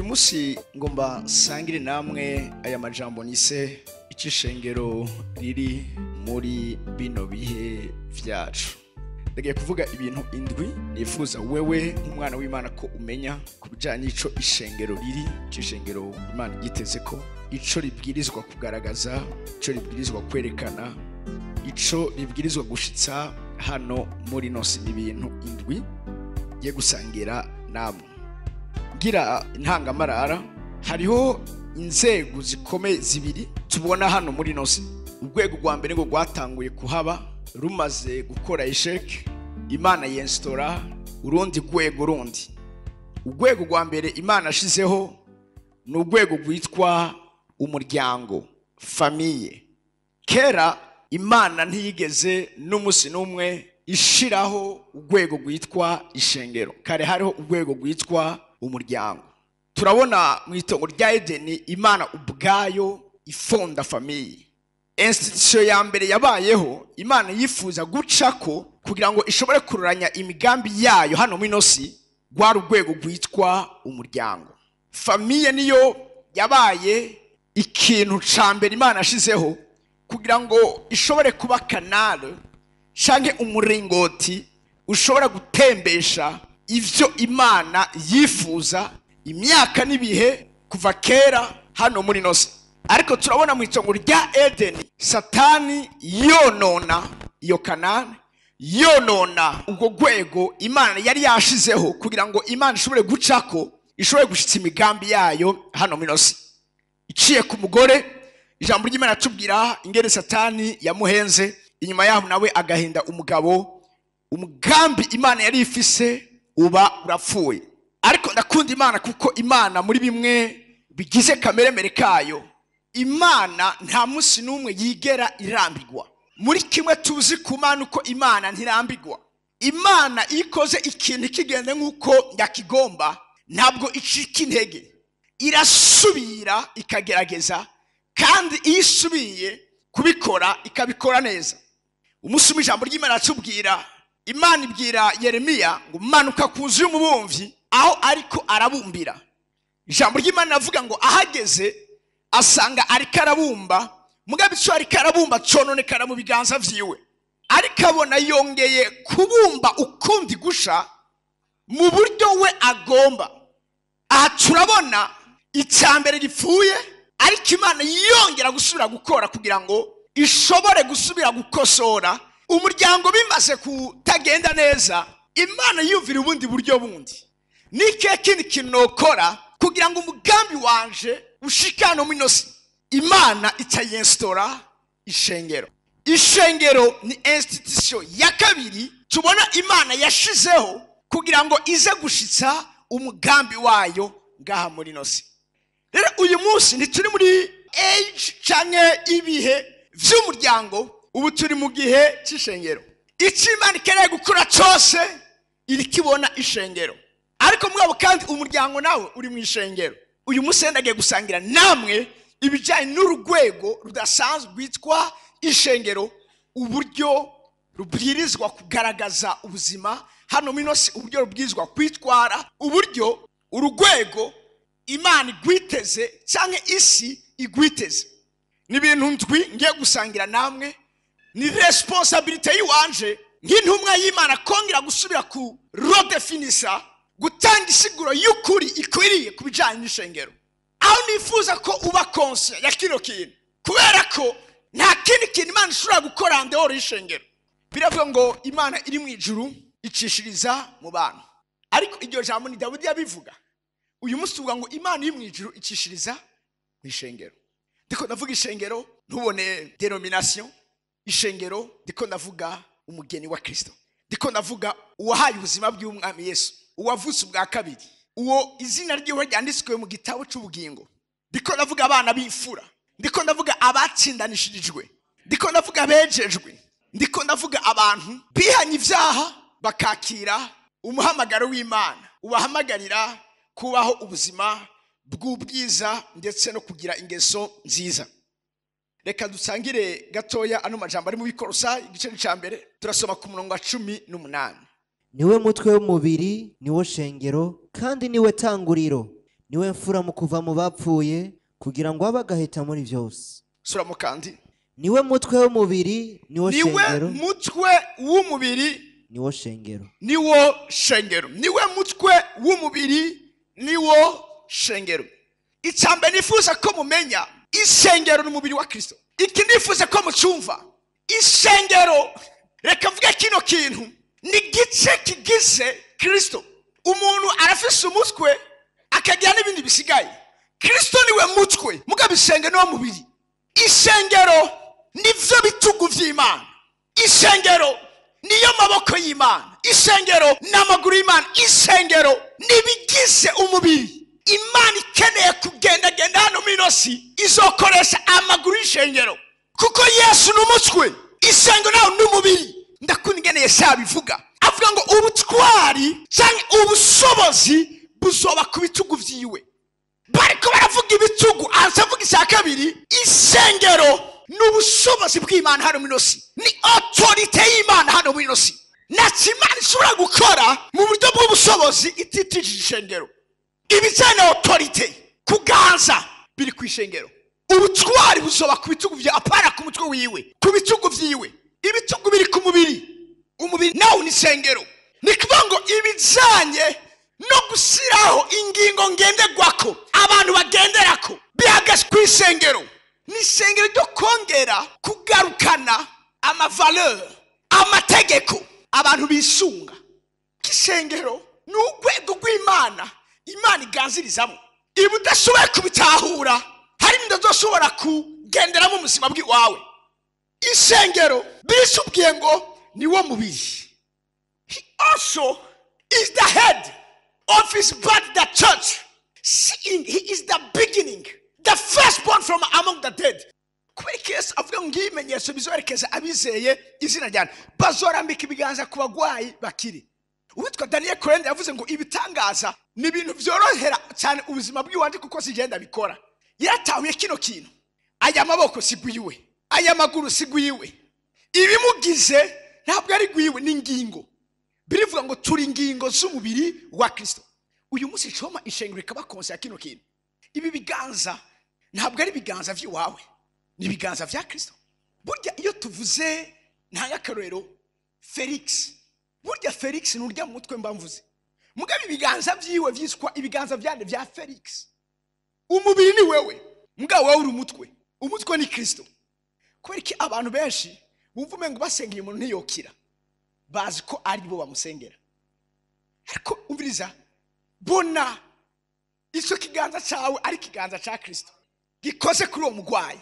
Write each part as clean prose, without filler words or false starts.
munsi ngomba sangire namwe aya majambo nise icishengero riri muri bino bihe vyacu. Ndagiye kuvuga ibintu indwi nifuza wewe nk'umwana w'Imana ko umenya kubijanye ico ishengero riri, icishengero Imana giteze ko ico ribwirizwa kugaragaza, ico ribwirizwa kwerekana, ico ribwirizwa gushitsa hano muri nosi n'ibintu indwi ye gusangira namwe. Gira intangamarara hariho inzego zikomeye zibiri tubona hano muri nosi. Urwego rwa mbere ngo rwatanguye kuhaba rumaze gukora isheke, Imana yenstora urundi rwego rundi. Urwego rwa mbere Imana ashizeho ni urwego rwitwa umuryango, famille. Kera Imana ntiyigeze n'umusi n'umwe ishiraho urwego rwitwa ishengero. Kare hariho urwego rwitwa umuryango. Turabona mu itongo rya Edeni Imana ubwayo ifonda famille. Institution ya mbere yabayeho Imana yifuza gucako kugira ngo ishobore kururanya imigambi yayo hano muri nosi rwa rwego rwitwa umuryango. Famille niyo yabaye ikintu ca mbere Imana ashizeho kugira ngo ishobore kuba kanale canke umuringoti ushobora gutembesha ivyo Imana yifuza imyaka n'ibihe kuva kera hano muri nosi. Ariko turabona mu itongo rya Edeni Satani yonona iyo kanane, yonona ubwo rwego Imana yari yashizeho kugira ngo Imana ishobore gucako, ishobore gushitsa imigambi yayo hano muri nosi. Iciye ku mugore, ijambo ry'Imana tubwira ingene Satani yamuhenze, inyuma yaho nawe agahinda umugabo. Umugambi Imana yari ifise uba urapfuye. Ariko ndakunda Imana kuko Imana muri bimwe bigize kameremere kayo, Imana nta musi n'umwe yigera irambigwa. Muri kimwe tuzi ku Mana uko Imana ntirambigwa. Imana ikoze ikintu kigende nk'uko yakigomba ntabwo icika intege, irasubira ikagerageza, kandi isubiye kubikora ikabikora neza. Umunsi w'ijambo ry'Imana atubwira, Imana ibwira Yeremiya ngo manuka kuzu y'umubumvyi aho ariko arabumbira. Ijambo ry'Imana avuga ngo ahageze asanga ariko arabumba, mugabe ico ariko arabumba cononekara mu biganza vyiwe. Ariko abona yongeye kubumba ukundi gusha mu buryo we agomba. Aha turabona icambere gipfuye, ariko Imana yongera gusubira gukora kugira ngo ishobore gusubira gukosora. Umuryango bimaze kutagenda neza, Imana yumvira ubundi buryo bundi. Nike kindi kintu nokora kugira ngo umugambi wanje ushikano muri nosi. Imana itayenstora ishengero. Ishengero ni institution ya kabiri tubona Imana yashizeho kugira ngo ize gushitsa umugambi wayo ngaha muri nosi. Rero uyu munsi ntituri muri age canke ibihe vy'umuryango, ubu turi mu gihe c'ishengero. Ico Imana ikeneye gukora cose iri kibona ishengero. Ariko mwabo kandi umuryango nawe uri mu ishengero. Uyu munsi ndagiye gusangira namwe ibijanye n'urugwego rudasanzwe rwitwa ishengero, uburyo rubwirizwa kugaragaza ubuzima hano muri nosi, uburyo rubwirizwa kwitwara, uburyo urugwego Imana igwiteze canke isi igwiteze. Ni ibintu ndwi ngiye gusangira namwe. Ni responsibility yiwanje nk'intumwa y'Imana kongera gusubira ku redefinisa, gutanga isiguro y'ukuri ikwiriye kubijanye n'ishengero. Aho nifuza ko uba conscient ya kino kintu, kubera ko nta kindi kintu Imana ishobora gukora ndehoro y'ishengero. Biravuga ngo Imana iri mu ijuru icishiriza mu bantu, ariko iryo jambo ni Dawidi yabivuga. Uyu munsi tuvuga ngo Imana iri mu ijuru icishiriza mu ishengero. Ndiko ndavuga ishengero ntubone denomination. Ishengero ndiko ndavuga umugeni wa Kristo. Ndiko ndavuga uwahaye ubuzima bw'umwami Yesu, uwavutse ubwa kabiri, uwo izina ryiwe ryanditswe mu gitabo c'ubugingo. Ndiko ndavuga abana b'imfura. Ndiko ndavuga abatsindanishirijwe. Ndiko ndavuga abejejwe. Ndiko ndavuga abantu bihanye ivyaha bakakira umuhamagaro w'Imana ubahamagarira kubaho ubuzima bw'ubwiza ndetse no kugira ingeso nziza. Reka dusangire gatoya ano majambo ari mu Bikorosayi igice ca mbere, turasoma ku murongo wa 18. Niwe mutwe w'umubiri, niwo shengero, kandi niwe tanguriro. niwe mfura mu kuva mu bapfuye kugira ngo abe agaheta muri byose. Suramo kandi. Niwe mutwe w'umubiri, niwo shengero. Niwe mutwe w'umubiri, niwo shengero. Niwo shengero. Niwe mutwe w'umubiri, niwo shengero. Icambe nifuza ko mumenya, ishengero n'umubiri wa Kristo. Iki nifuza ko mucumva. Ishengero, reka mvuge kino kintu, ni gice kigize Kristo. Umuntu arafise umutwe akagira n'ibindi bisigaye. Kristo niwe mutwe, mugabe ishengero no mubiri. Ishengero nivyo bitugu vy'Imana. Ishengero niyo maboko y'Imana. Ishengero n'amaguru y'Imana. Ishengero nibigize umubiri. Imana ikeneye kugenda hano minosi izokoresha amaguru y'ishengero. Kuko Yesu n'umutwe, ishengero nawo n'umubiri. Ndakunda ingene Yesu abivuga. Avuga ngo ubutwari cyangwa ubushobozi buzoba ku bitugu vyiwe. Bariko baravuga ibitugu, azavuga icya kabiri, ishengero n'ubushobozi bw'Imana hano minosi. Ni autorite y'Imana hano minosi. Nati Imana ishobora gukora mu buryo bw'ubushobozi ititije ishengero. Ibijyanye autorite kuganza biri ku ishengero. Ubutwari buzoba ku bitugu vya apara ku mutwe wiwe, ku bitugu vyiwe. Ibitugu biri ku mubiri. Umubiri nawo ni ishengero. Ni kuvuga ngo ibijyanye no gusiraho ingingo ngenderwako abantu bagenderako bihagaze ku ishengero. Ni ishengero ryo kongera kugarukana amavaleur, amategeko abantu bisunga. Ishengero ni urwego rw'Imana Imana iganzirizamo. Ibi udashoboye kubitahura, hari ndazoshobora kugenderamo ubuzima bw'iwawe. Ishengero bisubwiye ngo ni wo mubiri. He also is the head of his body, the church. Seeing he is the beginning, the firstborn from among the dead. Kubera Yesu avuga ngo ibimenyetso bizoherekeza abizeye izina ryane, bazorambika ibiganza ku bagwayi bakiri. Uwitwa Daniel Kurende yavuze ngo ibitangaza ni ibintu byorohera cyane ubuzima bw'iwandi kuko sigenda bikora. Yaratahuye kino kintu. Aya maboko sigwiwe, aya maguru sigwiwe. Ibimugize ntabwo ari gwiwe n'ingingo. Birivuga ngo turi ingingo z'umubiri wa Kristo. Uyu munsi coma ishengero ikaba konse ya kino kintu. Ibi biganza ntabwo ari biganza vy'iwawe, ni biganza vya Kristo. Burya iyo tuvuze ntanga karero Felix, burya Felix n'urya mutwe mbamvuze. Mugabe ibiganza vyiwe vyiswa ibiganza vyande vya Felix. Umubiri ni wewe, mugabe wawe uri umutwe. Umutwe ni Kristo. Kubera iki abantu benshi bumvume ngo basengeye umuntu ntiyokira, bazi ko ari bo bamusengera. Ariko umviriza, bona ico kiganza cawe ari kiganza ca Kristo gikoze kuri uwo mugwayi.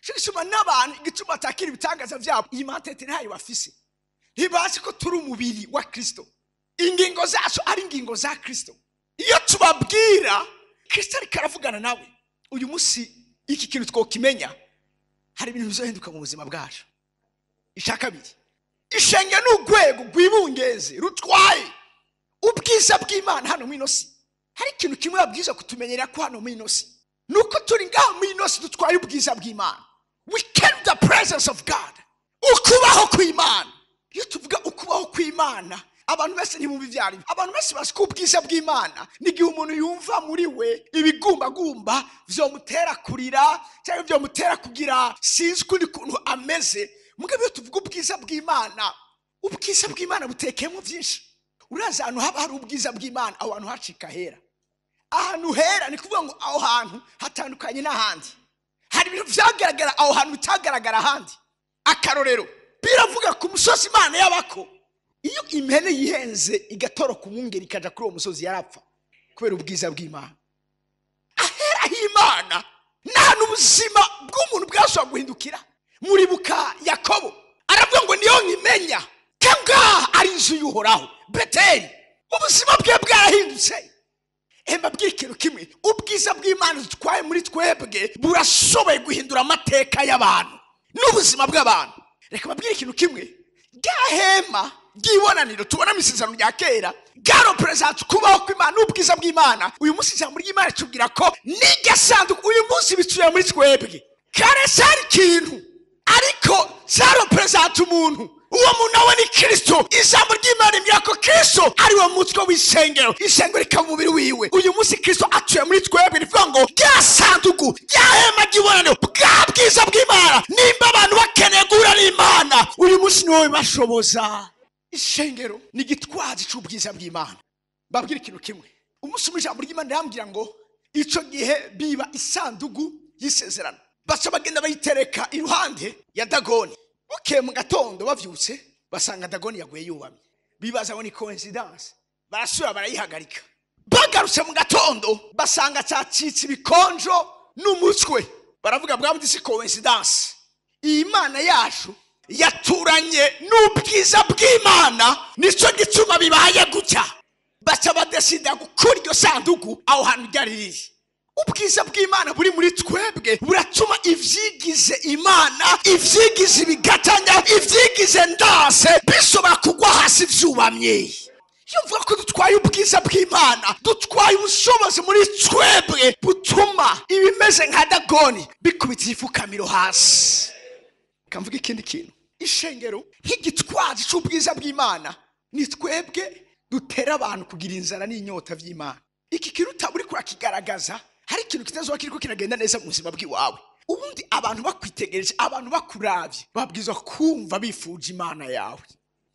Shishima n'abantu igituma atakira ibitangaza vyabo imatete ntayo bafise. Ntibazi ko turi umubiri wa Kristo. Ingingo zacu ari ingingo za Kristo. Iyo tubabwira Kristo ari karavugana nawe, uyu munsi iki kintu twokimenya, hari ibintu bizohinduka mu buzima bwacu. Ishakabiri, ishengero n'urwego rwibungeze rutwaye ubwiza bw'Imana hano mwinosi. Hari ikintu kimwe babwiza kutumenyera ko hano mwinosi, nuko turi ngaho mwinosi dutwaye ubwiza bw'Imana. We carry the presence of God. Ukubaho kw'Imana. Iyo tuvuga ukubaho kw'Imana, abantu bese ntibumva ivyari. Abantu bese basiko ubwiza bw'Imana nigihe umuntu yumva muri we ibigumbagumba vyomutera kurira cyangwa vyomutera kugira sinzi kundi kuntu ameze. Mugabe iyo tuvuga ubwiza bw'Imana, ubwiza bw'Imana butekemo vyinshi. Uraza ahantu haba hari ubwiza bw'Imana, aho hantu hacika hera. Ahantu hera ni kuvuga ngo aho hantu hatandukanye n'ahandi. Hari ibintu vyagaragara aho hantu bitagaragara ahandi. Akarorero biravuga ku musozi Imana yabako, iyo impene yihenze igatoroka umwungeri ikaja kuri uwo musozi yarapfa kubera ubwiza bw'Imana. Ahera h'Imana nta n'ubuzima bw'umuntu bwashobora guhindukira. Muribuka Yakobo aravuga ngo niyo nkimenya cyangwa ari inzu y'Uhoraho Beteli, ubuzima bwe bwarahindutse. Mbabwira ikintu kimwe, ubwiza bw'Imana dutwaye muri twebwe burashoboye guhindura amateka y'abantu n'ubuzima bw'abantu. Reka mbabwira ikintu kimwe, gahema ry'ibonaniro tubona mu isezerano rya kera garo present kubaho kw'Imana n'ubwiza bw'Imana. Uyu munsi ijambo ry'Imana tubwira ko n'igasanduku uyu munsi bituye muri twebwe. Kare cyari ikintu ariko zaro present umuntu uwo muntu nawe ni Kristo. Ijambo ry'Imana rimbwira ko Kristo ari wo mutwe w'isengero, isengero rikaba umubiri wiwe. Uyu munsi Kristo atuye muri twebwe, rivuga ngo rya sanduku rya hema ry'ibonaniro bwa bwiza bw'Imana. Nimba abantu bakeneye guhura n'Imana, uyu munsi ni wowe bashoboza. Isengero ni igitwazi cy'ubwiza bw'Imana. Babwira ikintu kimwe, umunsi mu ijambo ry'Imana yambwira ngo icyo gihe biba isanduku y'isezerano, baca bagenda bayitereka iruhande ya Dagoni. Bukeye mu gatondo bavyutse basanga Dagoni yaguye yubamye, bibaza ngo ni coincidence, barasubira barayihagarika. Bagarutse mu gatondo basanga cyacitse ibikonjo n'umutwe, baravuga bwa muri si coincidence, iyi Imana yacu yaturanye n'ubwiza bw'Imana, nico gituma bibaye gutya. Baca badesida gukura iryo sanduku aho hantu ryari riri. Ubwiza bw'Imana buri muri twebwe buratuma ivyigize Imana, ivyigize ibigatanya, ivyigize ndase bishobora kugwa hasi vyubamye. Yumva ko dutwaye ubwiza bw'Imana, dutwaye ubushobozi muri twebwe butuma ibimeze nka Dagoni bikubita ifukamiro hasi. Kamvuga ikindi kintu, ishengero nk'igitwazi cy'ubwiza bw'Imana, ni twebwe dutera abantu kugira inzara n'inyota vy'Imana. Iki kintu utaburi kurakigaragaza, hari ikintu kitazoba kiriko kiragenda neza mu buzima bw'iwawe. Ubundi abantu bakwitegereje, abantu bakuravye, babwizwa kumva bifuje Imana yawe.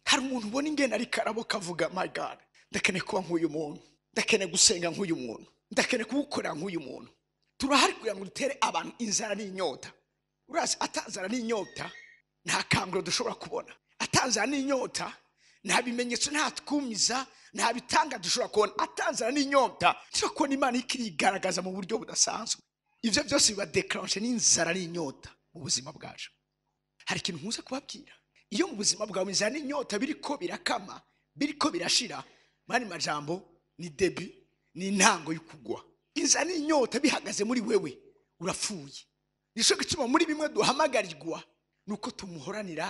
Hari umuntu ubona ingene ari karabo kavuga, my God, ndakeneye kuba nk'uyu muntu, ndakeneye gusenga nk'uyu muntu, ndakeneye kuwukora nk'uyu muntu. Turahari kugira ngo dutere abantu inzara n'inyota. Urazi atanzara n'inyota nta kanguro dushobora kubona, atanzara n'inyota nta bimenyetso, nta twumiza, nta bitanga dushobora kubona. Atanzara n'inyota dushobora kubona Imana ikirigaragaza mu buryo budasanzwe. Ivyo byose biba declenche n'inzara n'inyota mu buzima bwacu. Hari ikintu nkuze kubabwira, iyo mu buzima bwawe inzara n'inyota biriko birakama, biriko birashira, mani majambo ni debut, ni intango y'ukugwa. Inzara n'inyota bihagaze muri wewe, urapfuye. Nico gituma muri bimwe duhamagarirwa nuko tumuhoranira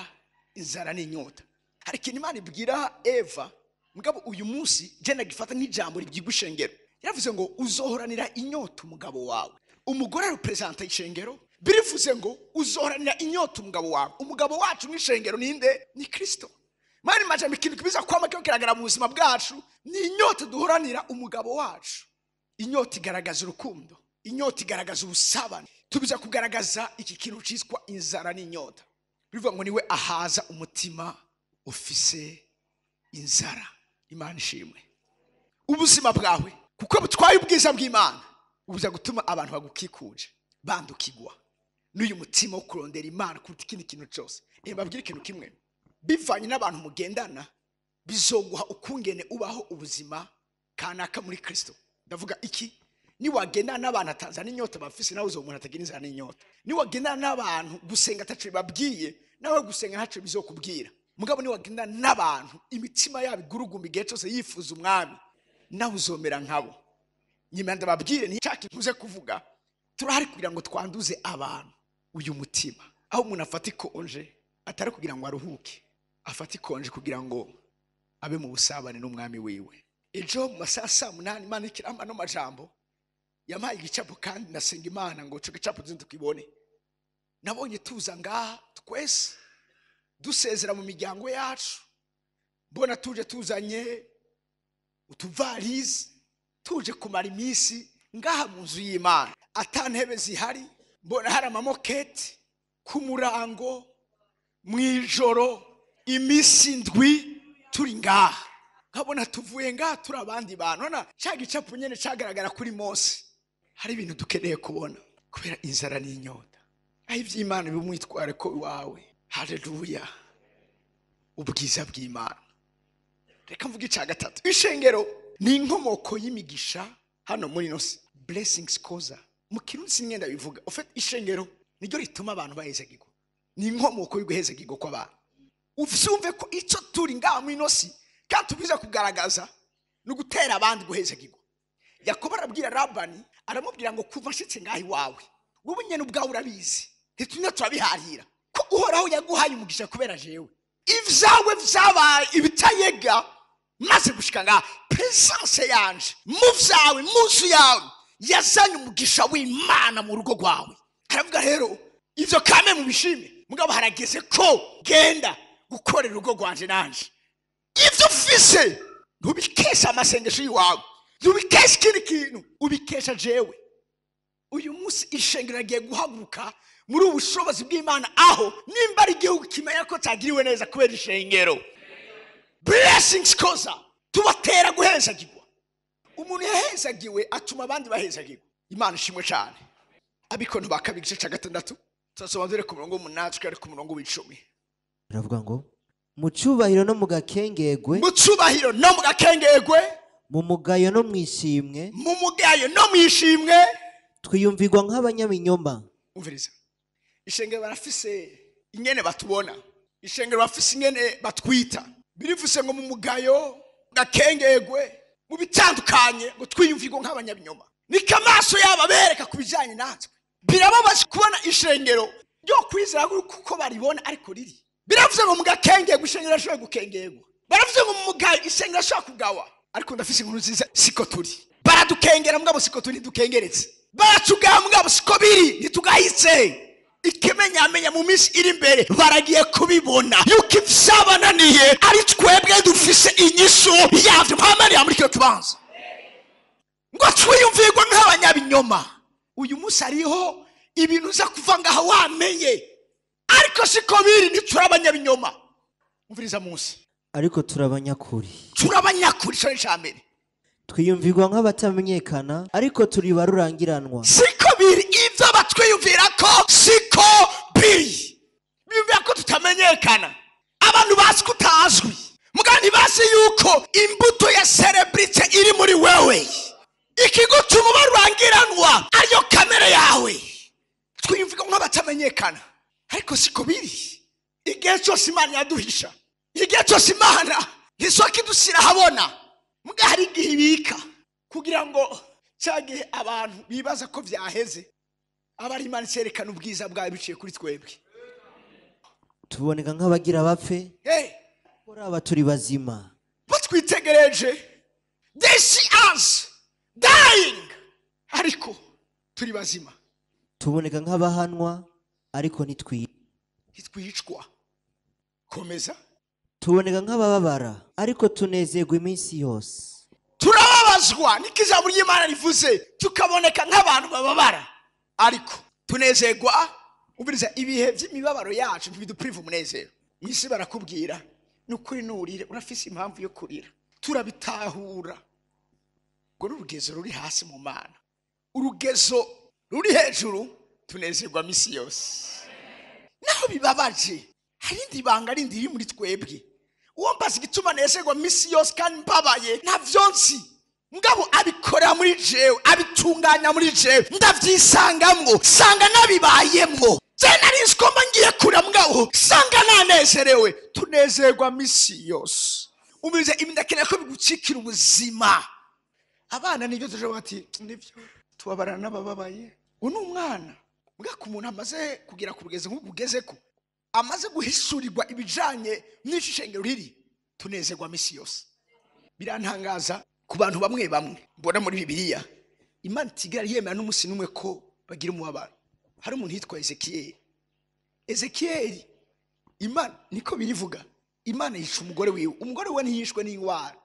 inzara n'inyota. Hari ikintu Imana ibwira Eva, mugabo uyu munsi je nagifata nk'ijambo ry'igushengero. Yaravuze ngo uzohoranira inyota umugabo wawe. Umugore representa ishengero, birivuze ngo uzohoranira inyota umugabo wawe. Umugabo wacu n'ishengero ninde? Ni Kristo. Mani majambo ikintu kibiza kwama cyo kiragara mu buzima bwacu, ni inyota duhoranira umugabo wacu. Inyota igaragaza urukundo, inyota igaragaza ubusabane. Tubiza kugaragaza iki kintu cyitwa inzara n'inyota. Bivuga ngo niwe ahaza umutima ufise inzara. Imana ishimwe. Ubuzima bwawe kuko butwaye ubwiza bw'Imana ubuza gutuma abantu bagukikuje bandukigwa n'uyu mutima wo kurondera Imana kuruta ikindi kintu cyose. Babwira ikintu kimwe, bivanye n'abantu mugendana bizoguha ukungene ubaho ubuzima kanaka muri Kristo. Ndavuga iki? Ni wagenda n'abantu atanzana n'inyota bafise, nawe umuntu atagira inzara n'inyota. Ni wagenda n'abantu gusenga atacu babwiye, nawe gusenga ntacu bizokubwira. Mugabo ni wagenda n'abantu imitima yabo igurugumba igihe cyose yifuza umwami, nawe uzomera nkabo. Nyuma ndababwire ni cyaki nkuze kuvuga, turahari kugira ngo twanduze abantu uyu mutima. Aho umuntu afata ikonje atari kugira ngo aruhuke, afata ikonje kugira ngo abe mu busabane n'umwami wiwe. Ejo mu masaha 8 Imana ikiramba no majambo yamaye igicapo, kandi nasenga Imana ngo cyo gicapo zindu kibone. Nabonye tuza ngaha twese dusezera mu miryango yacu, mbona tuje tuzanye utuvalize, tuje kumara iminsi ngaha mu nzu y'Imana. Atantebe zihari, mbona hari amamoketi ku murango mwijoro, imisi ndwi turi ngaha. Nkabona tuvuye ngaha turi abandi bantu. Nona cya gicapo nyene cyagaragara kuri Mose. Hari ibintu dukeneye kubona kubera inzara n'inyota. Aho ivy'Imana bimwitware ko wawe. Haleluya. Ubwiza bw'Imana. Reka mvuge icya gatatu. Ishengero ni inkomoko y'imigisha hano muri nosi. Blessings koza. Mu Kirundi ngenda bivuga. Ofet ishengero niryo rituma abantu bahezagirwa. Ni inkomoko y'uguhezagirwa kw'abantu. Ufumve ko icyo turi ngaha muri nosi kandi tubiza kugaragaza no gutera abandi guhezagirwa. Yakobo arabwira Labani, aramubwira ngo kuva nshitse ngaha iwawe, wowe nyene ubwawe urabizi, ntitunya turabiharira ko uhoraho yaguhaye umugisha kubera jewe. Ivyawe vyabaye ibitayega maze gushika ngaha. Presence yanje mu vyawe, muzu yawe yazanye umugisha w'Imana mu rugo rwawe. Aravuga rero ivyo kame mu bishime, mugabo harageze ko genda gukorera urugo rwanje nanje. Ivyo ufise ntubikesha amasengesho yiwawe, ntubikesha ikindi kintu, ubikesha jewe. Uyu munsi ishengero agiye guhaguruka muri ubushobozi bw'Imana, aho nimba ari igihugu kimenya ko cyagiriwe neza kubera ishengero. Blessings koza tubatera guhezagirwa. Umuntu yahezagiwe atuma abandi bahezagirwa. Imana ishimwe cyane. Abikono bakabiri gice cya 6 turasoma dore ku murongo 8 twari ku murongo w'10. Biravuga ngo mu cyubahiro no mu gakengegwe, mu cyubahiro no mu gakengegwe, mu mugayo no mu ishimwe, mu mugayo no mu ishimwe, twiyumvirwa nk'abanyabinyoma. Umviriza, ishengero barafise ingene batubona, ishengero bafise ingene batwita. Birivuse ngo mu mugayo, gakengegwe, mu bitandukanye ngo twiyumvirwa nk'abanyabinyoma. Nika amaso yabo bereka kubijanye natwe. Birababaje kubona ishengero ryo kwizera kuko baribona ariko riri. Biravuze ngo mu gakengegwe ishengero ashobora gukengegwa. Baravuze ngo mu mugayo ishengero ashobora kugawa. Ariko ndafise inkuru nziza, siko turi. Baradukengera mugabo siko turi dukengeretse. Baratugaha mugabo siko biri ntitugahitse. Ikimenyamenya mu minsi iri imbere baragiye kubibona yuko ivyabananiye ari twebwe dufise inyishu yavyo. Mpamari ya muri kino kibanza ngo twiyumvirwa nk'abanyabinyoma. Uyu munsi ariho ibintu uza kuva ngaho wamenye, ariko siko biri, ntituri abanyabinyoma. Umviriza munsi, ariko turabanyakuri. Turabanyakuri cyo cyambere. Twiyumvirwa nk'abatamenyekana, ariko turi barurangiranwa. Siko biri, ivyo batwiyumvira ko siko biri. Biyumvira ko tutamenyekana, abantu bazi kutazwi, mugandi bazi yuko imbuto ya celebrity iri muri wewe. Ikigutuma barurangiranwa ariyo kamera yawe. Twiyumvira nk'abatamenyekana, ariko siko biri. Igihe cyose Imana yaduhisha, igihe cyose Imana ntisoka idushyira habona, muga hari igihe ibika kugira ngo cyagihe abantu bibaza ko vyaheze, abari Imana cyerekana ubwiza bwayo biciye kuri twebwe. Tuboneka nk'abagira bapfe, aba turi bazima. Batwitegereje, they see us dying, ariko turi bazima. Tuboneka nk'abahanwa, ariko ntitwicwa. Komeza. Tuboneka nk'abababara, ariko tunezerwa iminsi yose. Turababazwa n'ikijambo ry'Imana rivuze, tukaboneka nk'abantu bababara, ariko tunezerwa. Ubiriza ibihe by'imibabaro yacu bidupriva umunezero. Mwisi barakubwira n'ukuri nurire, urafise impamvu yo kurira. Turabitahura. Ngo n'urugezo ruri hasi mu Mana, urugezo ruri hejuru tunezerwa misi yose. Naho bibabaje, hari indi banga rindi riri muri twebwe. Uwo mbaza igituma nezerwa misi yose kandi mbabaye ntavyo nzi, mugabo abikora muri jewe, abitunganya muri jewe, ndavyisangamwo, sanga nabibayemwo. Zena rinskoma ngiye kura mugabo sanga nanezerewe. Tunezerwa misi yose. Umurize imindakira ko bigucikira ubuzima. Abana nibyo tuje bati nivyo tubabarana n'abababaye. Uno umwana muga ku muntu amaze kugira ku rugeze nk'ubugezeko, amaze guhishurirwa ibijanye n'ishengero riri, tunezerwa misi yose. Birantangaza ku bantu bamwe bamwe mbona muri Bibiliya, Imana tigera yemera n'umusi numwe ko bagira umubabaro. Hari umuntu yitwa Ezekiyeli, Imana niko birivuga, Imana yishe umugore wiwe. Umugore we ntiyishwe n'ingwara,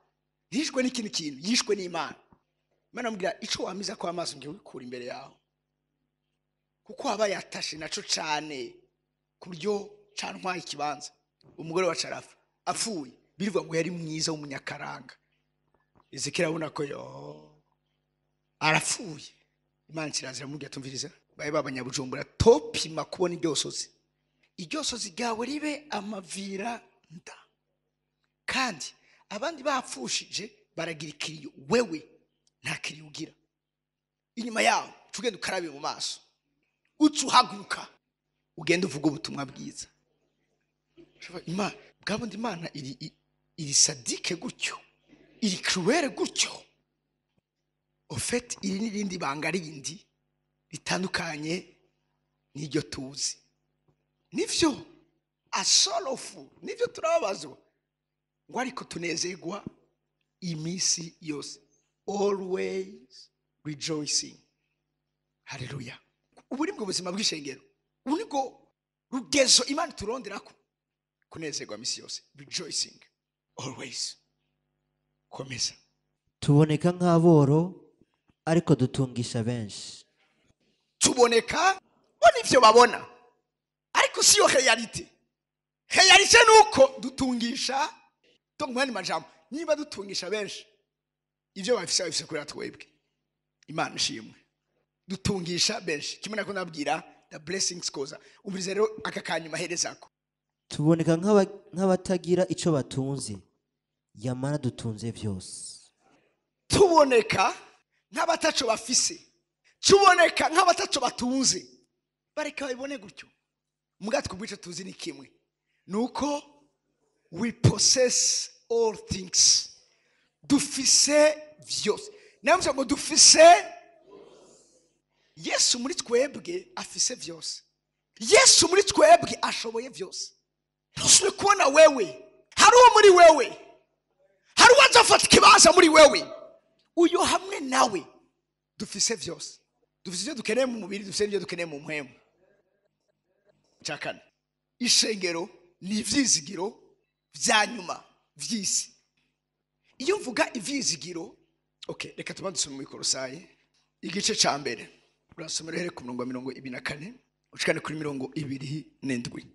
yishwe n'ikindi kintu, yishwe n'Imana. Imana amubwira ico wamiza kwa amaso ngiye wikura imbere yawe, kuko aba yatashe naco cane kuburyo cantwaye ikibanza. Umugore wa Carafa apfuye, birivuga ngo yari mwiza w'umunyakaranga. Ezekiyeli abona ko arapfuye, Imana kirazira mubwira tumviriza, baye babanyabujumbura topima kubona iryo sozi ryawe ribe amavira nda, kandi abandi bapfushije baragira ikiriyo, wewe nta kiriyo ugira. Inyuma yaho tugenda ukarabe mu maso, uhaguruka ugenda uvuga ubutumwa bwiza. Imana bwabundi Imana iri sadike gutyo, iri cruel gutyo. Ofet iri n'irindi banga rindi bitandukanye n'iryo tuzi. Nivyo asolofu, nivyo turababazwa, ngo ariko tunezerwa imisi yose. Always rejoicing. Hallelujah. Uburi bwo buzima bw'ishengero, uniko rugezo Imana turonderako. kunezerwa misi yose, rejoicing always. Komeza. tuboneka nk'aboro ariko dutungisha benshi. Tuboneka bo nivyo babona, ariko siyo realite. Realite nuko dutungisha, to mwani majambo, niba dutungisha benshi ivyo bafise kuri twebwe, Imana ishimwe. Dutungisha benshi, kimwe nako nabwira the blessings koza. Umvirize rero aka kanyuma herezako. tuboneka nk'abatagira ico batunze, yamara dutunze vyose. Tuboneka nk'abataco bafise, tuboneka nk'abataco batunze, bareka babibone gutyo. Mugatwe bwico tuzi ni kimwe, nuko we possess all things. Dufise vyose. Namwe ngo dufise, Yesu muri twebwe afise vyose. Yesu muri twebwe ashoboye vyose. Ntusubire kubona wewe, hari uwo muri wewe, hari uwazafata ikibanza muri wewe. Uyo hamwe nawe dufise vyose. Dufise ivyo dukeneye mu mubiri, dufise ivyo dukeneye mu mpwemu. Cyakane, ishengero ni ivyizigiro vya nyuma vy'isi. Iyo mvuga ivyizigiro, okay, reka tubandusome mu Kolosayi igice ca mbere. Urasomera here ku murongo wa 24 ushikane kuri 27.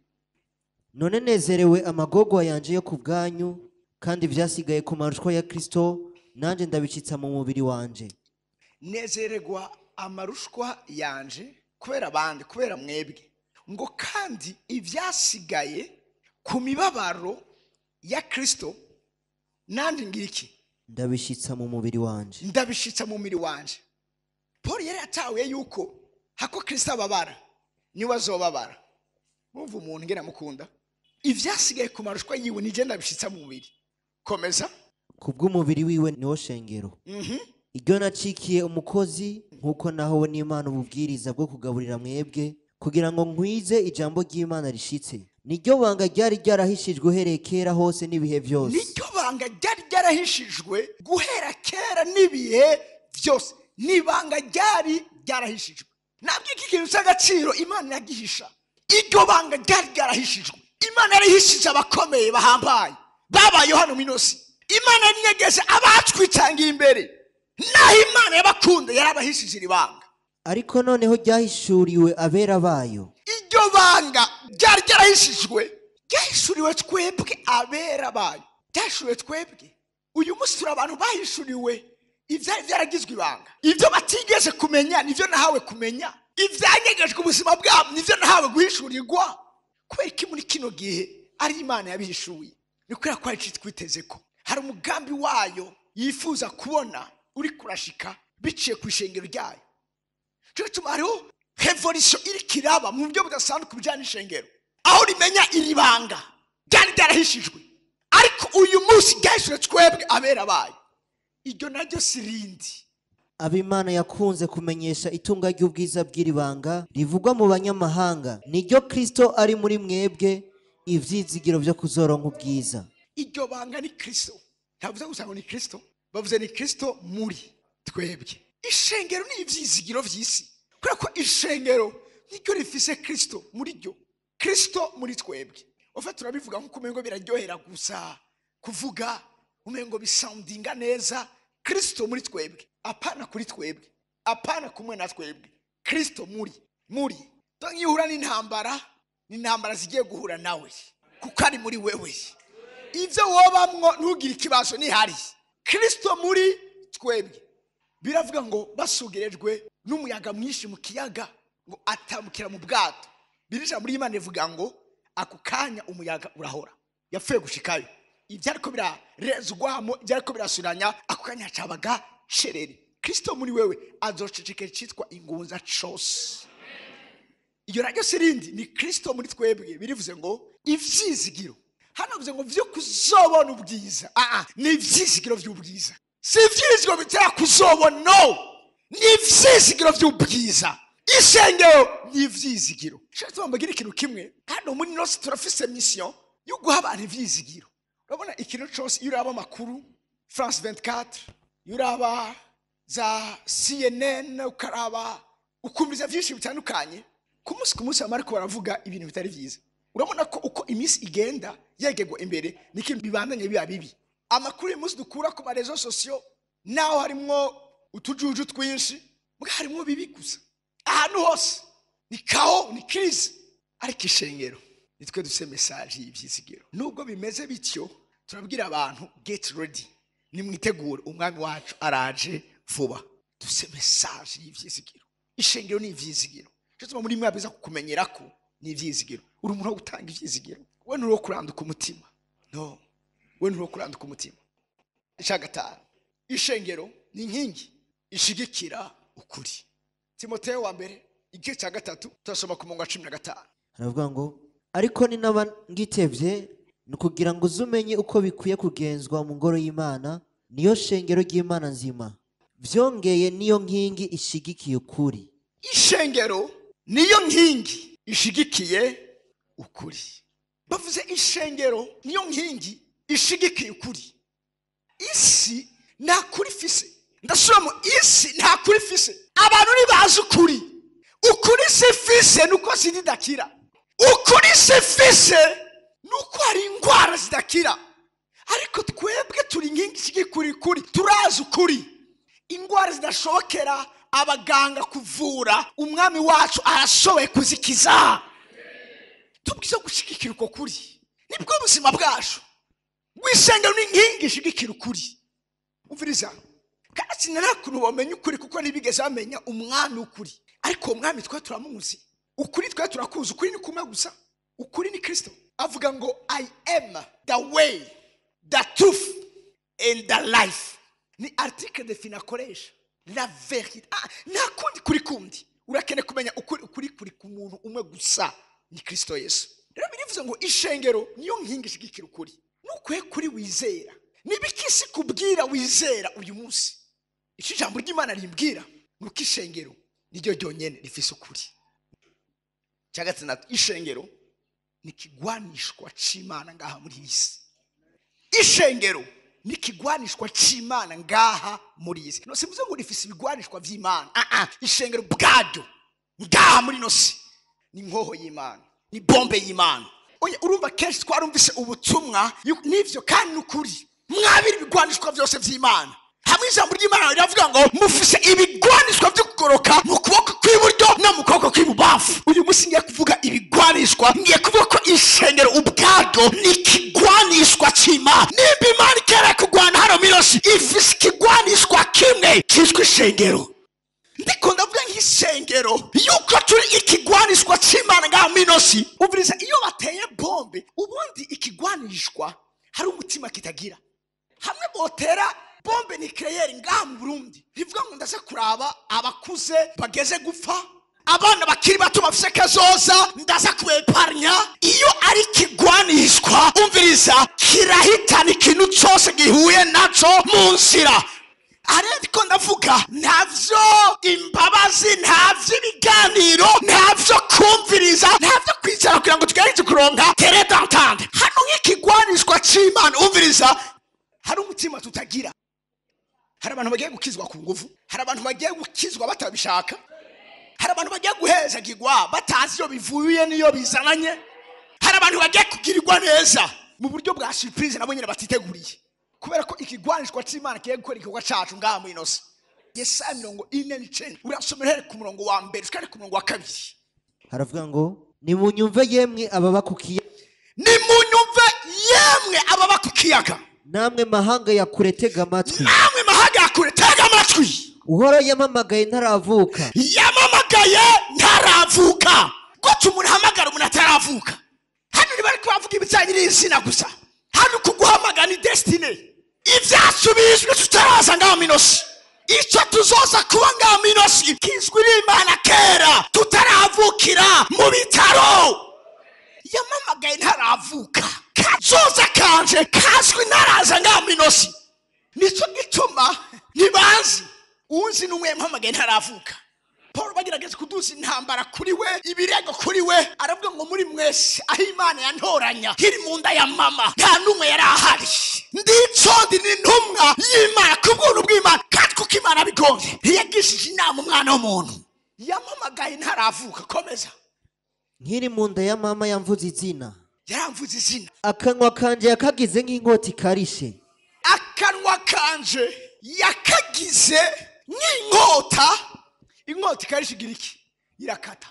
None nezerewe amagorwa yanje yo kubwanyu, kandi vyasigaye ku marushwa ya Kristo, nanje ndabicitsa mu mubiri wanje. Nezererwa amarushwa yanje kubera bande, kubera mwebwe, ngo kandi ivyasigaye ku mibabaro ya Kristo nandi ngiriki, ndabishitsa mu mubiri wanje. Ndabishitsa mu mubiri wanje. Paul yari atawe yuko hako Kristo ababara niwe azobabara. Mumva umuntu ngena mukunda, ivyasigaye ku marushwa yiwe nije ndabishitsa mu mubiri. Komeza. Kubw'umubiri wiwe niwo shengero. Iryo nacikiye umukozi, nkuko naho n'Imana ububwiriza bwo kugaburira mwebwe, kugira ngo nkwize ijambo ry'Imana rishitse. Niryo banga ryari ryarahishijwe uhereye kera hose n'ibihe vyose. Niryo banga ryari ryarahishijwe guhera kera n'ibihe vyose. Nibanga ryari ryarahishijwe. Nabwo iki kintu cy'agaciro Imana yagihisha. Iryo banga ryari ryarahishijwe. Imana yarihishije abakomeye bahambaye babaye hano minosi. Imana yanyegeze abatwitangiye imbere. Naho Imana y'abakunda yarabahishije ibanga. Ariko noneho ryahishuriwe abera bayo. Iryo banga ryari ryarahishijwe, ryahishuriwe twebwe abera bayo. Ryahishuriwe twebwe. Uyu munsi turi abantu bahishuriwe ivyari vyaragizwe ibanga. Ivyo batigeze kumenya nivyo nahawe kumenya. Ivyanyegejwe ubuzima bwabo nivyo nahawe guhishurirwa. Kubera iki muri kino gihe ari Imana yabihishuye, ni kubera ko ari twiteze ko hari umugambi wayo yifuza kubona uri kurashika biciye ku ishengero ryayo. Cyo gituma hariho revolution iri kiraba mu buryo budasanzwe ku bijyanye n'ishengero, aho rimenya iri banga ryari ryarahishijwe, ariko uyu munsi ryahishijwe twebwe abera bayo. Iryo naryo sirindi Abimana yakunze kumenyesha itunga ry'ubwiza bw'iribanga rivugwa mu banyamahanga, niryo Kristo ari muri mwebwe, ivyizigiro vyo kuzoronka ubwiza. Iryo banga ni Kristo. Ntavuze gusa ngo ni Kristo, bavuze ni Kristo muri twebwe. Ishengero ni ivyizigiro vy'isi, kubera ko ishengero niryo rifise Kristo muri ryo. Kristo muri twebwe. Ofa turabivuga nko kumengo biraryohera gusa kuvuga, umengo bisoundinga neza. Kristo muri twebwe, apana kuri twebwe, apana kumwe na twebwe. Kristo muri tongihura n'intambara zigiye guhura nawe, kuko ari muri wewe. Ivyo wobamwo ntugire ikibazo nihari. Kristo muri twebwe. Biravuga ngo basugerejwe n'umuyaga mwinshi mu kiyaga, ngo atamukira mu bwato. Birija muri Imana ivuga ngo ako kanya umuyaga urahora. Yapfuye gushikayo. Ivyo ariko birarezwamo, ivyo ariko birasuranya, ako kanya cabaga shereri. Kristo muri wewe azocecekera citwa ingunza cose. Iyo ryo sirindi ni Kristo muri twebwe. Birivuze ngo ivyizigiro. Hano bivuze ngo vyo kuzobona ubwiza. Ni ivyizigiro vy'ubwiza. Si ivyizigiro bitera kuzobona, no. Ni ivyizigiro vy'ubwiza. Ishengero ni ivyizigiro. Shaka tubambagira ikintu kimwe. Hano muri nose turafise mission yo guha abantu ivyizigiro. Urabona ikintu cyose iyo uraba amakuru France 24, iyo uraba za CNN, ukaraba ukumviza vyinshi bitandukanye, ku munsi bamara ko baravuga ibintu bitari vyiza. urabona ko uko iminsi igenda yegegwa imbere n'ikintu bibandanye biba bibi. Amakuru y'umunsi dukura ku marezo sosiyo naho harimo utujuju twinshi muga harimo bibi gusa. Ahantu hose ni kao ni crise. Ariko ishengero nitwe duse message y'ivyizigiro. Nubwo bimeze bityo turabwira abantu get ready. Nimwitegure umwami wacu araje vuba. Duse message y'ivyizigiro. Ishengero ni ivyizigiro. Cyo muri mwe abiza kukumenyera ko ni ivyizigiro. Uri umuntu wo gutanga ivyizigiro. We nturo kuranduka umutima. No. We nturo kuranduka umutima. Icyagatanu. Ishengero ni inkingi ishigikira ukuri. Timoteyo wa mbere igice cya gatatu turasoma ku murongo wa 15. Haravuga ngo ariko ni naba ngitevye ni kugira ngo uzumenye uko bikwiye kugenzwa mu ngoro y'Imana niyo shengero ry'Imana nzima. Vyongeye niyo nkingi ishigikiye ukuri. Ishengero niyo nkingi ishigikiye ukuri. Bavuze ishengero niyo nkingi ishigikiye ukuri. Isi nta kuri fise. Ndasubiramo isi nta kuri fise. Abantu nibazi ukuri. Ukuri se fise nuko zidakira. Ukuri se fise nuko ari ingwara zidakira. Ariko twebwe turi nkingi ishigikira ukuri. Turazi ukuri. Ingwara zidashokera abaganga kuvura, umwami wacu arashoboye kuzikiza. Tubwiza gushigikira uko kuri. Nibwo buzima bwacu. Wisengero ni nkingi ishigikira ukuri. Umviriza. Kandi sinarakuntu bamenye ukuri kuko nibigeze bamenya umwami ukuri. Ariko umwami twa turamuzi. Ukuri twa turakuzi, ukuri ni kumwe gusa. Ukuri ni Kristo. Avuga ngo I am the way, the truth and the life. Ni article de finakoresha. La vérité. Nta kundi kuri kundi. Urakene kumenya ukuri ku muntu umwe gusa ni Kristo Yesu. Rero birivuze ngo ishengero niyo nkingi ishigikira ukuri. Nukwe kuri wizera. Nibikisi kubwira wizera uyu munsi. Iki jambo ry'Imana rimbwira nuko ishengero niryo ryonyene rifise ukuri. Cyagatsinatu ishengero nikigwanishwa c'Imana ngaha muri isi. Ishengero nikigwanishwa c'Imana ngaha muri isi. No simuze ngo rifise ibigwanishwa vy'Imana. Ishengero bwado ngaha muri nosi ni nkoho y'Imana, ni bombe y'Imana. Oya urumva kenshi twarumvise ubutumwa nivyo kandi nukuri. Mwabiri ibigwanishwa byose vy'Imana. Hamwe ijambo ry'Imana riravuga ngo mufise ibigwanishwa byo kugoroka mu kuboko kw'iburyo no mu kuboko kw'ibubafu. Uyu munsi ngiye kuvuga ibigwanishwa, ngiye kuvuga ko ishengero ubwado nikigwanishwa c'Imana. Nimba Imana ikera kugwana hano miroshi ifise ikigwanishwa kimwe cyitwa ishengero. Ndiko ndavuga nk'ishengero yuko turi ikigwanishwa c'Imana ngaha miroshi. Umviriza iyo bateye bombe ubundi ikigwanishwa hari umutima kitagira. Hamwe botera bombe nucléaire ngaha mu Burundi rivuga ngo ndaza kuraba abakuze bageze gupfa, abana bakiri bato bafise kazoza ndaza kubeparnya. Iyo ari kigwanishwa umviriza kirahitana ikintu cyose gihuye naco mu nzira. Ariko ndavuga ntavyo imbabazi, ntavyo ibiganiro, ntavyo kumviriza, ntavyo kwicara kugira ngo tugerageze kuronka terrain d'entente. Hano nk'ikigwanishwa c'Imana umviriza hari umutima tutagira. Hari abantu bagiye gukizwa ku nguvu, hari abantu bagiye gukizwa batabishaka, hari abantu bagiye guhezagirwa batazi iyo bivuye niyo bizananye, hari abantu bagiye kugirirwa neza mu buryo bwa surprise nabo nyine batiteguriye. Kubera ko ikigwanishwa c'Imana kigiye gukora igikorwa cacu ngaha muri inosi. Yesaya 49 urasomera ku murongo wa mbere kandi ku murongo wa kabiri. Haravuga ngo nimunyumve yemwe ababa ku kiyaga. Nimunyumve yemwe ababa ku kiyaga. Namwe mahanga ya kure tega amatwi. Namwe mahanga ya kure tega amatwi. Uhora yamamagaye ntaravuka. Yamamagaye ntaravuka. Ko umuntu hamagara umuntu ataravuka. Hano ni bari kuvuga ibijanye n'izina gusa. Hano kuguhamagara ni destiny. Ivyasubizwe tutaraza ngaho minosi. Ico tuzoza kuba ngaho minosi kizwi n'Imana kera tutaravukira mu bitaro. Yamamagaye ntaravuka. Kazoza kanje kazwi naraza ngaho minosi. Nico gituma nibazi unzi n'umwe yamamagaye ntaravuka. Paul bagirageze kuduza intambara kuri we, ibirego kuri we, aravuga ngo muri mwese aho Imana yantoranya kiri mu nda ya mama nta numwe yari ahari. Ndicondi ni ntumwa y'Imana kubw'ubuntu bw'Imana kandi kuko Imana bigonze ntiyagishije inama umwana w'umuntu. Yamamagaye ntaravuka. Komeza. nkiri mu nda ya mama yamvuze izina, yaramvuze izina. akanwa kanje yakagize nk'inkota ikarishe. Akanwa kanje yakagize nk'inkota. Inkota ikarishe igira iki? Irakata.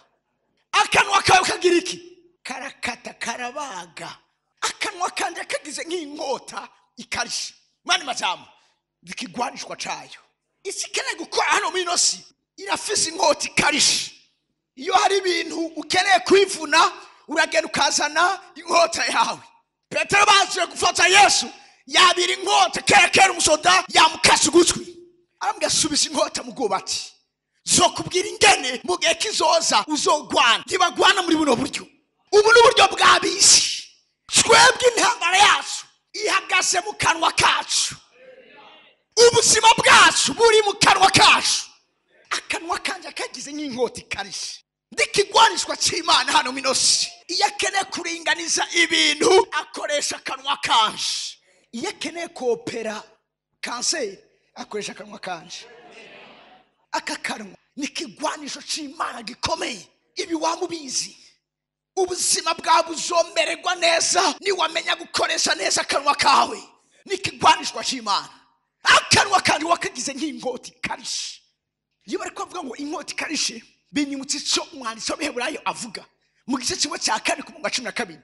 Akanwa kawe kagira iki? Karakata, karabaga. Akanwa kanje kagize nk'inkota ikarishe. Mani majambo zikigwanishwa cayo. Isi keneye gukora hano muri nosi irafise inkota ikarishe. Iyo hari ibintu ukeneye kwivuna uragenda ukazana inkota yawe. Petero baje gufata Yesu yabira inkota kerekera umusoda yamukase ugutwi. Arambwira subisa inkota mu bwubati. Zokubwira ingene mu gihe kizoza uzogwana. Ntibagwana muri buno buryo. Ubu n'uburyo bw'abisi. Twebwe intambara yacu ihagaze mu kanwa kacu. Ubuzima bwacu buri mu kanwa kacu. Akanwa kanje kagize nk'inkota ikarishe. Ndikigwanishwa cy'Imana hano minosi. Iyo akeneye kuringaniza ibintu akoresha akanwa kanje. Iyo akeneye koopera kanseri akoresha akanwa kanje. Aka kanwa ni ikigwanisho cy'Imana gikomeye. Ibi wamubizi. Ubuzima bwawe buzomererwa neza niwamenya gukoresha neza akanwa kawe. Ni ikigwanishwa cy'Imana. Akanwa kandi wakagize nk'inkota ikarishe. Iyo bari kuvuga ngo inkota ikarishe binyimutse cyo umwanditsi w'Abaheburayo avuga mu gice kimwe cya 4 ku 12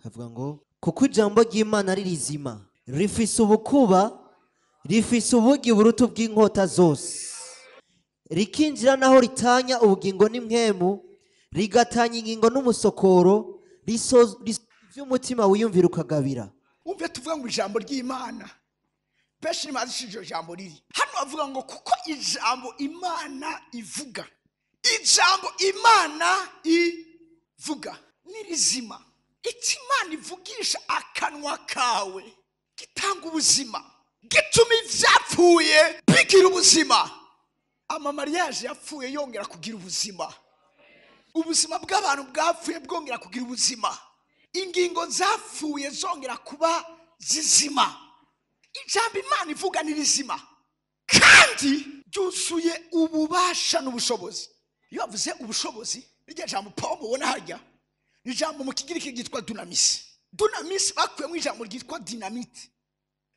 havuga ngo kuko ijambo ry'Imana ari rizima, rifise ubukuba, rifise ubugi buruta bw'inkota zose, rikinjira naho ritanya ubugingo n'imwemu, rigatanya ingingo n'umusokoro, ry'umutima wiyumvira ukagabira. Umve tuvuga ngo ijambo ry'Imana benshi nimazishije jambo riri hano bavuga ngo kuko ijambo Imana ivuga. Ijambo Imana ivuga ni rizima. Iti Imana ivugisha akanwa kawe gitanga ubuzima, gituma ivyapfuye bigira ubuzima. Amamariage yapfuye yongera kugira ubuzima. Ubuzima bw'abantu bwapfuye bwongera kugira ubuzima. Ingingo zapfuye zongera kuba zizima. Ijambo Imana ivuga ni rizima kandi ryuzuye ububasha n'ubushobozi. Iyo bavuze ubushobozi iryo jambo Paulo mubona harya ni jambo mu kigiriki ryitwa dunamis. Dunamis bakuye mu ijambo ryitwa dynamite.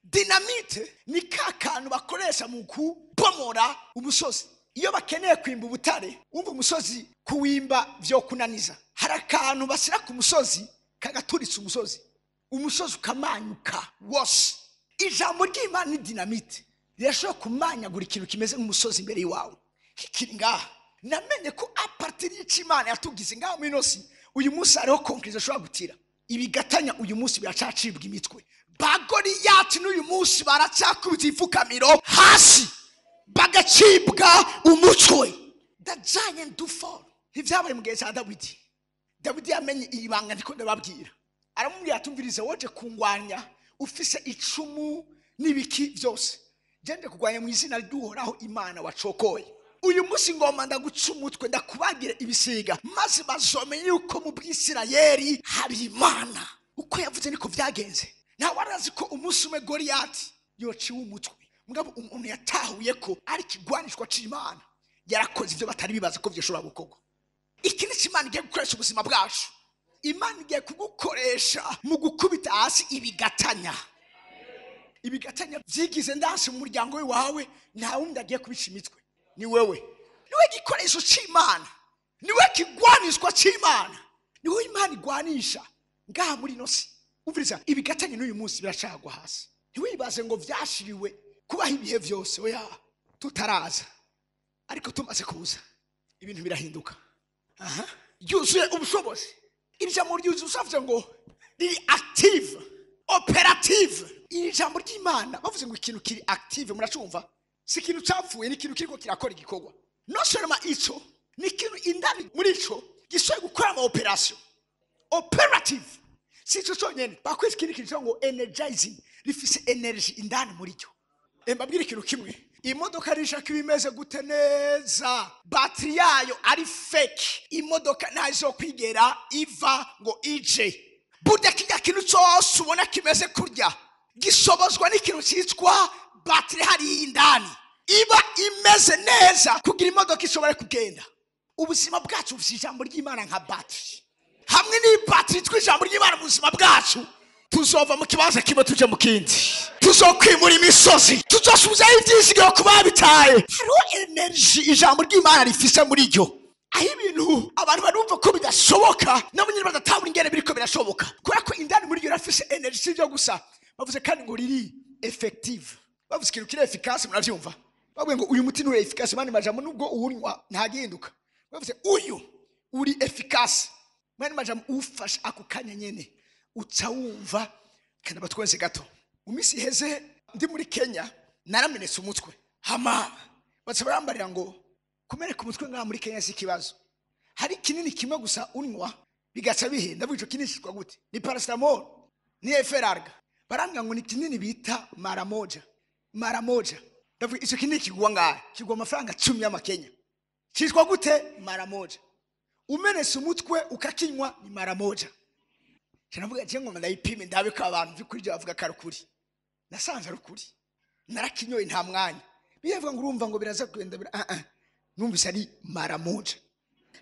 Dynamite ni kakantu bakoresha mu kupomora umusozi. Iyo bakeneye kwimba ubutare umva umusozi kuwimba byo kunaniza, harakantu basira ku musozi kagaturitse umusozi, umusozi ukamanyuka wose. Ijambo ry'Imana ni dynamite, rirashobora kumanyagura ikintu kimeze nk'umusozi imbere yawe. Kikiri ngaha namenye ko apartir y'Imana yatugize ngaho minosi uyu munsi ariho conclusion ashobora gutira. Ibigatanya uyu munsi biracacibwa imitwe. Bagoriyati n'uyu munsi baracyakubita ifukamiro hasi bagacibwa umutwe. The giant do fall. Ivyabaye mu gihe cya Dawidi. Dawidi yamenye ibanga ndiko ndababwira. Aramubwira atumvirize woje kungwanya ufise icumu n'ibiki byose. Gende kugwanya mu izina ry'Uhoraho Imana wacokoye. Uyu munsi ngoma ndaguca umutwe ndakubagira ibisiga maze bazomenya yuko mu Bwisirayeli hari Imana. Uko yavuze niko vyagenze. Nta warazi ko umunsi umwe Goliyati yociwe umutwe. Mugabo umuntu yatahuye ko ari kigwanishwa c'Imana. Yarakoze ivyo batari bibaza ko byoshobora gukorwa. Iki ni Imana igiye gukoresha ubuzima bwacu. Imana igiye kugukoresha mu gukubita hasi ibigatanya. Ibigatanya vyigize ndanse mu muryango wawe nta wundi agiye kubica imitwe. Ni wewe. Niwe gikoresho c'Imana. Niwe kigwanishwa c'Imana. Niwe Imana igwanisha. Ngaha muri nosi. Uviriza ibigatanya n'uyu munsi biracagwa hasi. Ntiwibaze ngo vyashiriwe kubaho ibihe vyose oya tutaraza. Ariko tumaze kuza ibintu birahinduka. Yuzuye ubushobozi. Ijambo ryuzuye usavuze ngo riri active, operative. Iri jambo ry'Imana bavuze ngo ikintu kiri active muracumva? Si ikintu cyapfuye, ni ikintu kiriko kirakora igikorwa. No seulement ico, ni ikintu indani muri ico gisoye gukora ama operation. Operative. Si ico cyonyene bakwise ikintu kiriko ngo energizing, rifise energy indani muri cyo. Mbabwira ikintu kimwe. Imodoka rishaka ibimeze gute neza, battery yayo ari fake. Imodoka ntazo kwigera iva ngo ije. Burya kijya kintu cyose ubona kimeze kurya gisobozwa n'ikintu cyitwa battery hari indani. Iba imeze neza kugira imodoka ishobora kugenda. Ubuzima bwacu bufite ijambo ry'Imana nka battery. hamwe n'ibatiri tw'ijambo ry'Imana mu buzima bwacu, tuzova mu kibanza kimwe tuje mu kindi, tuzokwimura imisozi, tuzosubizaho ibyizigiro ku babitaye. Hariho energy ijambo ry'Imana rifise muri ryo, aho ibintu abantu barumva ko bidashoboka nabo nyine badatabura ingene biriko birashoboka, kubera ko indani muri ryo rafise energy sivyo gusa. Bavuze kandi ngo riri effective, bavuze ikintu kiri efficace, muravyumva. Bavuze ngo uyu muti uri efficace, mani majambo nubwo uwunywa ntaginduka. Bavuze uyu uri efficace, mani majambo ufasha ako kanya nyene uca wumva. Kandi batwenze gato, umisi iheze ndi muri Kenya naramenetse umutwe, hama batse barambarira ngo kumeneka umutwe ngaha muri Kenya si kibazo, hari kinini kimwe gusa unywa bigaca bihenda. Bwico kinini cyitwa gute? Ni paracetamol, ni eferarga. Barambwira ngo ni kinini bita maramoja. Ndavuga ico kinini kigwa ngaha, kigwa amafaranga 10 y'amakenya. Cyitwa gute? Maramoja. Umenetse umutwe ukakinywa ni maramoja. Cyanavuga je ngo ndayipime ndabe ko abantu byukuri byo bavuga karukuri. Nasanze arukuri. Narakinyoye nta mwanya. Biyavuga ngo urumva ngo biraza kwenda numvise ari maramoja.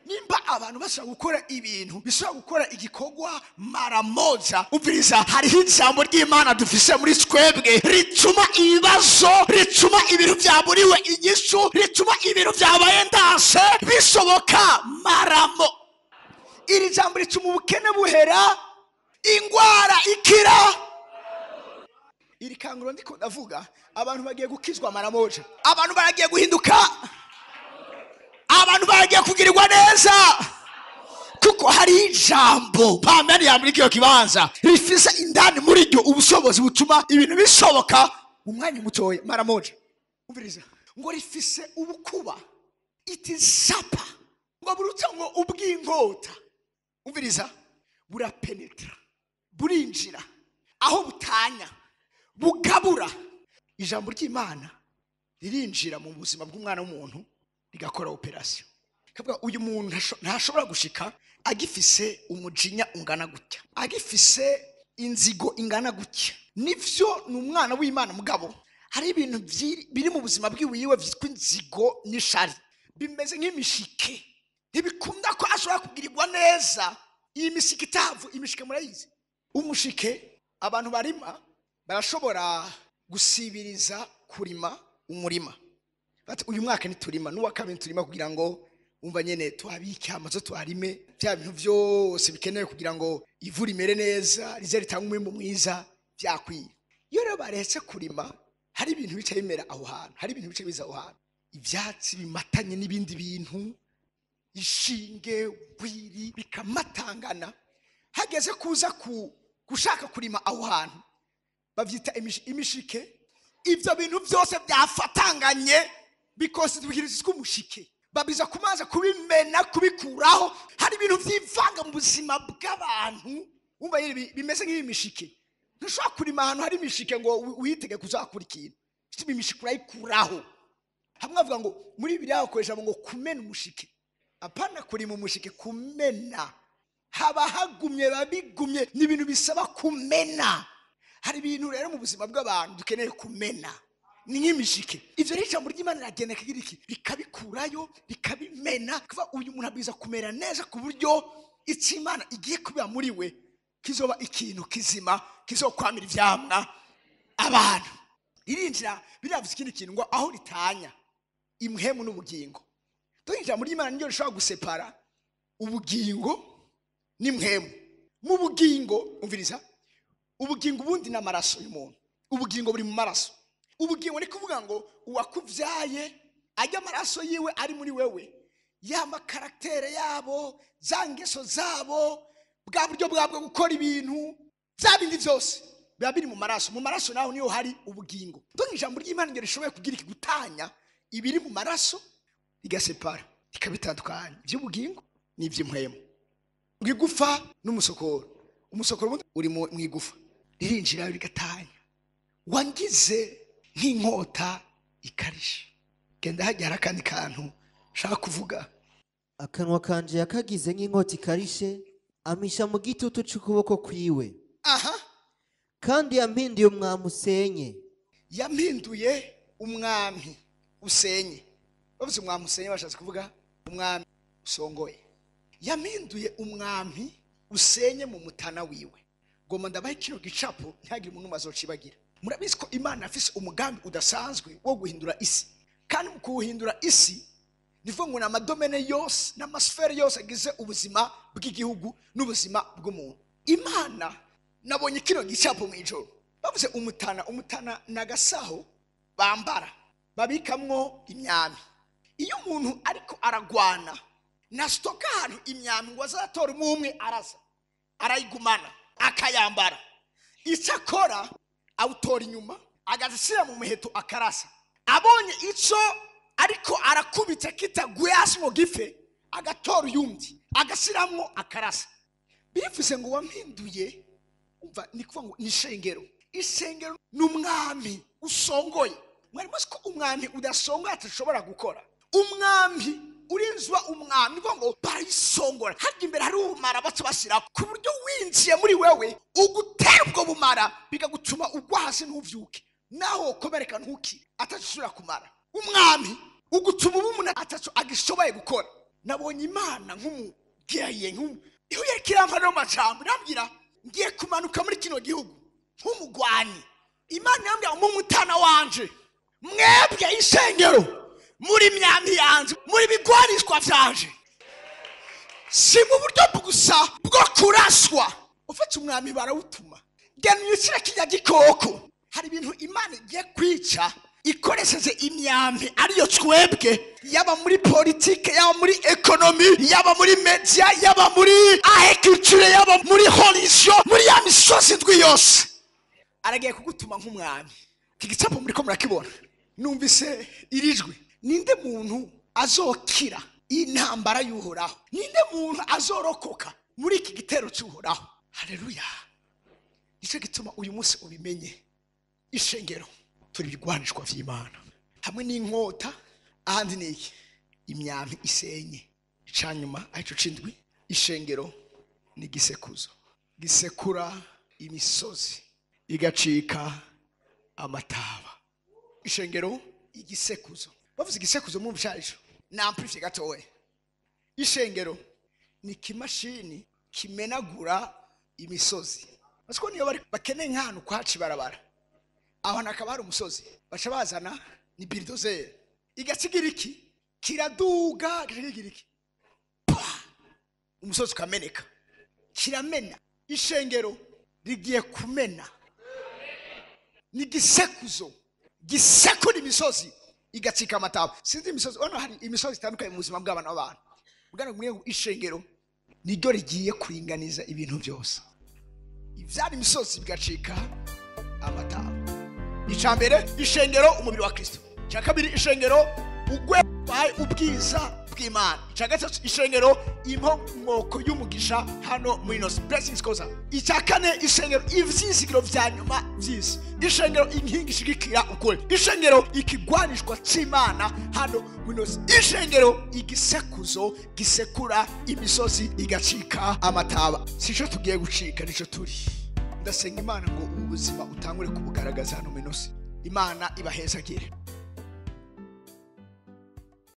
Nimba abantu bashaka gukora ibintu bishobora gukora igikorwa maramoja, umviriza hariho ijambo ry'Imana dufise muri twebwe rituma ibibazo, rituma ibintu byaburiwe inyishu, rituma ibintu byabaye ndase bishoboka maramo. Iri jambo rituma ubukene buhera, ingwara ikira. Iri kanguro ndiko ndavuga abantu bagiye gukizwa maramoja, abantu baragiye guhinduka, abantu baragiye kugirirwa neza, kuko hari ijambo pamene ya muri kiyo kibanza rifise indani muri ryo ubushobozi butuma ibintu bishoboka mu mwanya mutoya. Maramoja umviriza ngo rifise ubukuba, itizapa ngo burutse ngo ubw'inkota. Umviriza burapenetra, burinjira aho butanya, bugabura. Ijambo ry'Imana ririnjira mu buzima bw'umwana w'umuntu rigakora operation. Kavuga uyu muntu ntashobora gushika agifise umujinya ungana gutya, agifise inzigo ingana gutya. Nivyo ni umwana w'Imana, mugabo hari ibintu biri mu buzima bw'iwiwe vyitwa inzigo n'ishari, bimeze nk'imishike, ntibikunda ko ashobora kugirirwa neza. Iyi misike itavu, imishike murayizi. Umushike abantu barima barashobora gusibiriza kurima umurima, bati uyu mwaka niturima n'uwa kabiri turima kugira ngo umva nyene tuhabike amazo tuharime bya bintu byose bikenewe kugira ngo ivura imere neza, rize ritanga umwimbo mwiza byakwiye. Iyo rero baretse kurima, hari ibintu bice bimera aho hantu, hari ibintu bice biza aho hantu, ibyatsi bimatanye n'ibindi bintu, ishinge gwiri bikamatangana. Hageze kuza gushaka kurima aho hantu bavyita imishike. Ivyo bintu byose byafatanganye because tubikiriza umushike, babiza kumaza kubimena kubikuraho. Hari ibintu vyivanga mu buzima bw'abantu, umva yiri bimeze nk'imishike. Ntushobora kurima ahantu hari imishike ngo uyitege kuzakura ikintu. Ifite imishike urayikuraho. Hamwe avuga ngo muri Bibiliya hakoresha ngo kumena umushike, apana kurima umushike, kumena. Haba hagumye babigumye, ni ibintu bisaba kumena. Hari ibintu rero mu buzima bw'abantu dukeneye kumena, ni nk'imishike. Ivyo rero ijambo ry'Imana ragenda kagira iki, rikabikurayo rikabimena. Kuva uyu muntu abiza kumera neza ku buryo Imana igiye kuba muri we kizoba ikintu kizima, kizokwamira ivyamwa abantu. Irinjira biravuze ikindi kintu ngo aho ritanya imhemu n'ubugingo. Dore ijambo ry'Imana niryo rishobora gusepara ubugingo n'imhemu. Mu bugingo umviriza, ubugingo ubundi n'amaraso y'umuntu. Ubugingo buri mu maraso. Ubugingo ni kuvuga ngo uwakuvyaye ajya amaraso yiwe ari muri wewe, yama karaktere yabo, zangeso zabo, bwa buryo bwabwo gukora ibintu byabindi byose biba biri mu maraso. Mu maraso naho niyo hari ubugingo. Dore ijambo ry'Imana ryo rishoboye kugira iki, gutanya ibiri mu maraso rigasepara, ikabitandukanya iby'ubugingo n'iby'imhemu, bw'igufa n'umusokoro. Umusokoro uri mu igufa, ririnjira rigatanya. Wangize nk'inkota ikarisha. Genda hajyara kandi kantu shaka kuvuga. Akanwa kanje yakagize nk'inkota ikarishe, amisha mu gitutu cy'ukuboko kwiwe. Aha. Kandi yampinduye umwami usenye. Yampinduye umwami usenye. Bavuze umwami usenye bashatse kuvuga umwami usongoye. Yampinduye umwami usenye mu mutana wiwe. Ngoma ndabaye kino gicapo ntihagire umuntu mazocibagira. Murabizi ko Imana afise umugambi udasanzwe wo guhindura isi, kandi mu kuhindura isi nivuga ngo n'amadomene yose n'amasfere yose agize ubuzima bw'igihugu n'ubuzima bw'umuntu. Imana nabonye kino gicapo mu ijoro bavuze umutana nagasaho bambara babikamwo imyami. Iyo umuntu ariko aragwana na stoka ahantu imyami ngo azatora umwe araza arayigumana akayambara, icyakora awutora inyuma agazisira mu muheto akarasa. Abonye ico ariko arakubita kitaguye hasi ngo gife agatora uyundi agasiramwo akarasa. Bivuze ngo wampinduye, umva ni kuvuga ngo ishengero n'umwami usongoye. Mwari muzi ko umwami udasongoye atashobora gukora. Umwami urinzwa umwami ngo barayisongora, hajya imbere hari ubumara batubashyira ku buryo winjiye muri wewe ugutera ubwo bumara bikagutuma ugwa hasi ntuvyuke, naho komereka ntuki atashobora kumara. Umwami ugutuma umuntu ataco agishoboye gukora. Nabonye Imana nk'umugeye iyo yekirampa no macambo nambwira ngiye kumanuka muri kino gihugu nk'umugwanyi. Imana yambwira mu mutana wanje, mwebwe ishengero muri myami yanje muri bigwarishwa vyanje, si mu buryo gusa bwo kuraswa. Ufite umwami barawutuma gena yicira kijya gikoko. Hari ibintu Imana igiye kwica ikoresheje imyambi ariyo twebwe, yaba muri politike, yaba muri ekonomi, yaba muri media, yaba muri agriculture, yaba muri religion, muri ya misozi ndwi yose aragiye kugutuma nk'umwami. Iki gicapo muri ko murakibona, numvise irijwi. Ninde muntu azokira intambara y'Uhoraho? Ninde muntu azorokoka muri iki gitero cy'Uhoraho? Haleluya! Nicyo gituma uyu munsi ubimenye, ishengero turi bigwanishwa vy'Imana hamwe n'inkota. Ahandi niki imyambi isenye. Icanyuma ayico cindwi, ishengero ni gisekuzo, gisekura imisozi igacika amataba. Ishengero igisekuzo, bavuze igisekuzo mu bishaje na amplifie gatowe. Ishengero ni kimashini kimenagura imisozi. Basiko niyo bari bakene nk'ahantu kwaci barabara, aho nakaba hari umusozi baca bazana ni bulldozer igatsigira iki kiraduga kigira iki umusozi kameneka kiramena. Ishengero rigiye kumena, ni gisekuzo gisekura imisozi igatsika amataba. Sinzi imisozi ono hari imisozi itandukanye mu buzima bw'abana b'abantu, bugana mwe ishengero niryo rigiye kuringaniza ibintu byose. Ivyari imisozi bigacika amataba. Icambere ishengero umubiri wa Kristo, cyakabiri ishengero ugwebaye ubwiza bw'Imana, cyagatatsu ishengero impomoko y'umugisha hano muri nos blessings koza. Icyakane ishengero ivyizigiro vya nyuma vy'isi, ishengero inkingi ishigikira ukuri, ishengero ikigwanishwa c'Imana hano muri nos, ishengero igisekuzo gisekura imisozi igacika amataba. Sico tugiye gucika, nico turi. Ndasenga Imana ngo ubuzima utangure kubugaragaza hano muri nos. Imana ibahezagire.